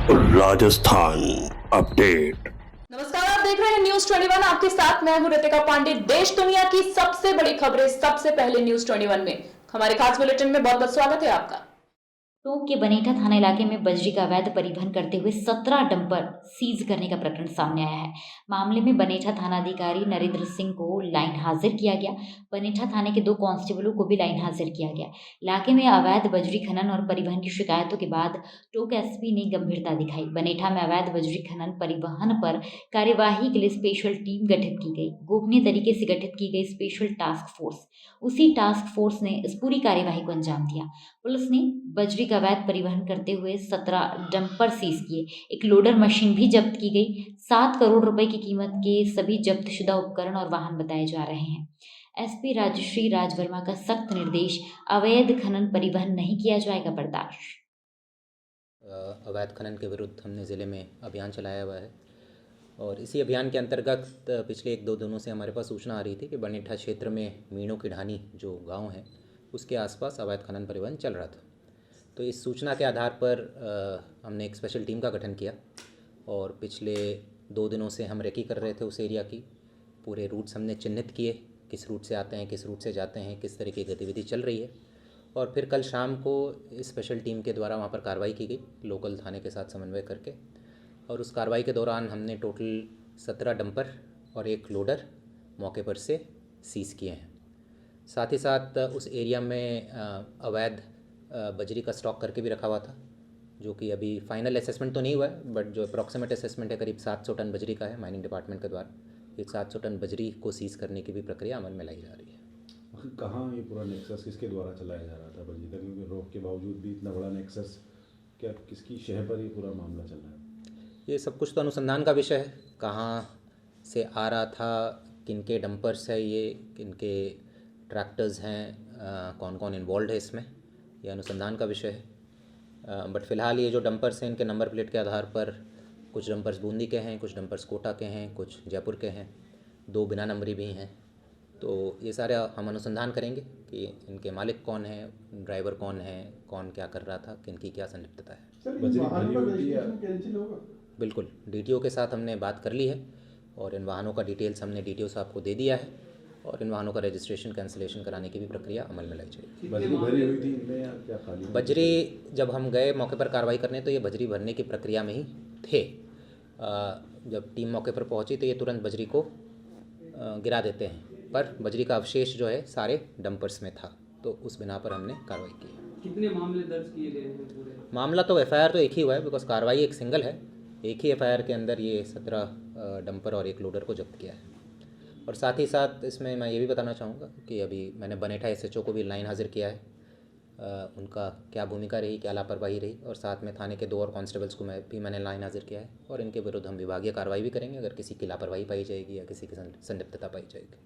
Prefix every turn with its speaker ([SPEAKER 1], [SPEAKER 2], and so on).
[SPEAKER 1] Rajasthan update.
[SPEAKER 2] नमस्कार, आप देख रहे हैं न्यूज 21। आपके साथ मैं हूं रितिका पांडे। देश दुनिया की सबसे बड़ी खबरें सबसे पहले न्यूज 21 में। हमारे खास बुलेटिन में बहुत बहुत स्वागत है आपका।
[SPEAKER 3] टोंक के बनेठा थाना इलाके में बजरी का अवैध परिवहन करते हुए 17 डंपर सीज करने का प्रकरण सामने आया है। मामले में बनेठा थानाधिकारी नरेंद्र सिंह को लाइन हाजिर किया गया। बनेठा थाने के 2 कांस्टेबलों को भी लाइन हाजिर किया गया। इलाके में अवैध बजरी खनन और परिवहन की शिकायतों के बाद टोंक एसपी ने गंभीरता दिखाई। बनेठा में अवैध बजरी खनन परिवहन पर कार्यवाही के लिए स्पेशल टीम गठित की गई। गोपनीय तरीके से गठित की गई स्पेशल टास्क फोर्स, उसी टास्क फोर्स ने इस पूरी कार्यवाही को अंजाम दिया। पुलिस ने बजरी का अवैध परिवहन करते हुए 17 डंपर सीज किए। एक लोडर मशीन भी जब्त की गई। 7 करोड़ रुपए की कीमत के सभी जब्तशुदा उपकरण और वाहन बताए जा रहे हैं। एसपी राजश्री राजवर्मा का सख्त निर्देश, अवैध खनन परिवहन नहीं किया जाएगा बर्दाश्त।
[SPEAKER 4] अवैध खनन के विरुद्ध हमने ज़िले में अभियान चलाया हुआ है और इसी अभियान के अंतर्गत पिछले 1-2 दिनों से हमारे पास सूचना आ रही थी कि बनेठा क्षेत्र में मीणों की ढानी जो गांव है उसके आसपास अवैध खनन परिवहन चल रहा था। तो इस सूचना के आधार पर हमने एक स्पेशल टीम का गठन किया और पिछले 2 दिनों से हम रेकी कर रहे थे उस एरिया की। पूरे रूट्स हमने चिन्हित किए, किस रूट से आते हैं, किस रूट से जाते हैं, किस तरह की गतिविधि चल रही है। और फिर कल शाम को इस स्पेशल टीम के द्वारा वहाँ पर कार्रवाई की गई लोकल थाने के साथ समन्वय करके। और उस कार्रवाई के दौरान हमने टोटल 17 डंपर और 1 लोडर मौके पर से सीज़ किए हैं। साथ ही साथ उस एरिया में अवैध बजरी का स्टॉक करके भी रखा हुआ था, जो कि अभी फाइनल असेसमेंट तो नहीं हुआ है, बट जो अप्रॉक्सीमेट असेसमेंट है करीब 700 टन बजरी का है माइनिंग डिपार्टमेंट के द्वारा। एक 700 टन बजरी को सीज़ करने की भी प्रक्रिया अमल में लाई जा रही है।
[SPEAKER 5] कहाँ ये पूरा नेक्सस किसके द्वारा चलाया जा रहा था बजरी का, क्योंकि रोक के बावजूद भी इतना बड़ा नेक्सस, क्या किसकी शह पर ये पूरा मामला चल रहा है?
[SPEAKER 4] ये सब कुछ तो अनुसंधान का विषय है। कहाँ से आ रहा था, किनके डंपर्स है ये, किनके ट्रैक्टर्स हैं, कौन कौन इन्वॉल्व है इसमें, ये अनुसंधान का विषय है। बट फ़िलहाल ये जो डंपर्स हैं इनके नंबर प्लेट के आधार पर कुछ डंपर्स बूंदी के हैं, कुछ डंपर्स कोटा के हैं, कुछ जयपुर के हैं, 2 बिना नंबरी भी हैं। तो ये सारे हम अनुसंधान करेंगे कि इनके मालिक कौन है, ड्राइवर कौन है, कौन क्या कर रहा था, किनकी क्या संलिप्तता है।
[SPEAKER 5] बजरी भरी होती है?
[SPEAKER 4] बिल्कुल, डीटीओ के साथ हमने बात कर ली है और इन वाहनों का डिटेल्स हमने डीटीओ साहब को दे दिया है और इन वाहनों का रजिस्ट्रेशन कैंसिलेशन कराने की भी प्रक्रिया अमल में लाई जाएगी।
[SPEAKER 5] बजरी भरी हुई थी इनमें या क्या खाली?
[SPEAKER 4] बजरी जब हम गए मौके पर कार्रवाई करने तो ये बजरी भरने की प्रक्रिया में ही थे। जब टीम मौके पर पहुंची तो ये तुरंत बजरी को गिरा देते हैं, पर बजरी का अवशेष जो है सारे डंपर्स में था, तो उस बिना पर हमने कार्रवाई की।
[SPEAKER 6] कितने मामले दर्ज किए गए हैं पूरे?
[SPEAKER 4] मामला तो एफआईआर तो एक ही हुआ है, बिकॉज कार्रवाई एक सिंगल है। एक ही एफआईआर के अंदर ये 17 डंपर और 1 लोडर को जब्त किया है। और साथ ही साथ इसमें मैं ये भी बताना चाहूँगा कि अभी मैंने बनेठा एसएचओ को भी लाइन हाजिर किया है। उनका क्या भूमिका रही, क्या लापरवाही रही, और साथ में थाने के 2 और कांस्टेबल्स को मैंने लाइन हाजिर किया है और इनके विरुद्ध हम विभागीय कार्रवाई भी करेंगे अगर किसी की लापरवाही पाई जाएगी या किसी की संलिप्तता पाई जाएगी।